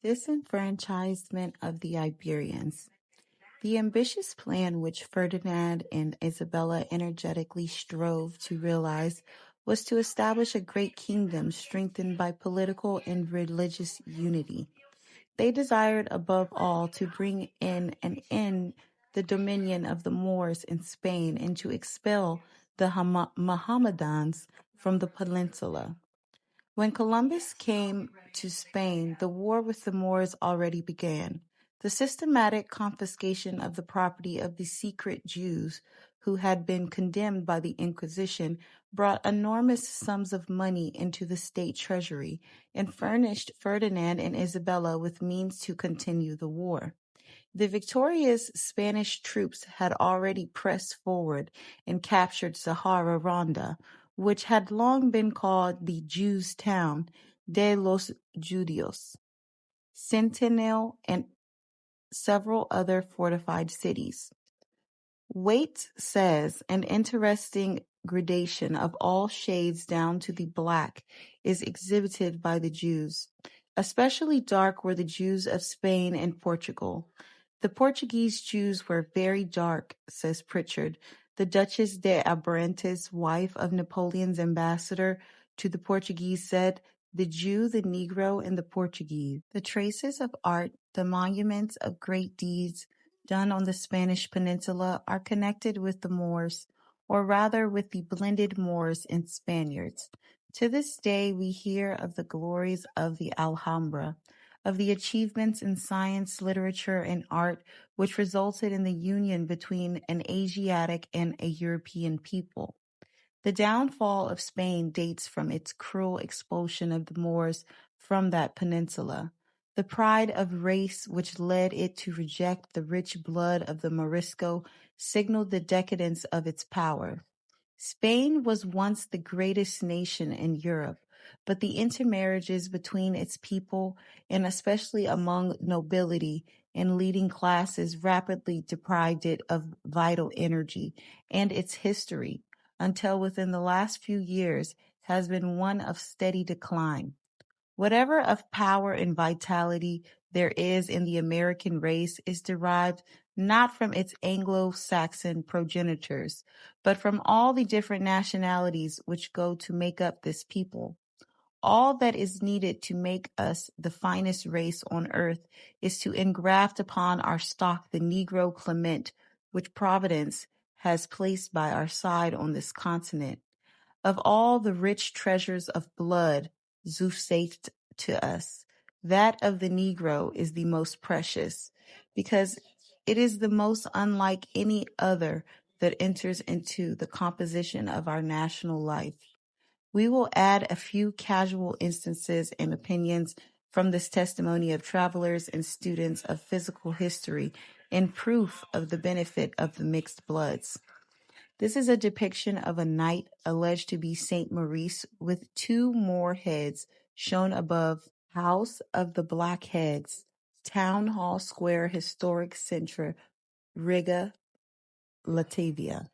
Disenfranchisement of the Iberians. The ambitious plan which Ferdinand and Isabella energetically strove to realize was to establish a great kingdom strengthened by political and religious unity. They desired above all to bring in an end the dominion of the Moors in Spain and to expel the Mohammedans from the peninsula. When Columbus came to Spain, the war with the Moors already began. The systematic confiscation of the property of the secret Jews who had been condemned by the Inquisition brought enormous sums of money into the state treasury and furnished Ferdinand and Isabella with means to continue the war. The victorious Spanish troops had already pressed forward and captured Sahara Ronda, which had long been called the Jews' town de los Judíos, Centennial, and several other fortified cities. Waite says an interesting gradation of all shades down to the black is exhibited by the Jews. Especially dark were the Jews of Spain and Portugal. The Portuguese Jews were very dark, says Pritchard, the Duchess de Abrantes, wife of Napoleon's ambassador to the Portuguese, said, "The Jew, the Negro, and the Portuguese." The traces of art, the monuments of great deeds done on the Spanish peninsula are connected with the Moors, or rather with the blended Moors and Spaniards. To this day we hear of the glories of the Alhambra, of the achievements in science, literature, and art which resulted in the union between an Asiatic and a European people. The downfall of Spain dates from its cruel expulsion of the Moors from that peninsula. The pride of race which led it to reject the rich blood of the Morisco signaled the decadence of its power. Spain was once the greatest nation in Europe, but the intermarriages between its people, and especially among nobility and leading classes, rapidly deprived it of vital energy and its history, until within the last few years has been one of steady decline. Whatever of power and vitality there is in the American race is derived not from its Anglo-Saxon progenitors, but from all the different nationalities which go to make up this people. All that is needed to make us the finest race on earth is to engraft upon our stock the Negro Clement, which Providence has placed by our side on this continent. Of all the rich treasures of blood vouchsafed to us, that of the Negro is the most precious, because it is the most unlike any other that enters into the composition of our national life. We will add a few casual instances and opinions from this testimony of travelers and students of physical history in proof of the benefit of the mixed bloods. This is a depiction of a knight alleged to be Saint Maurice with two more heads shown above House of the Black Heads, Town Hall Square, Historic Centre, Riga, Latvia.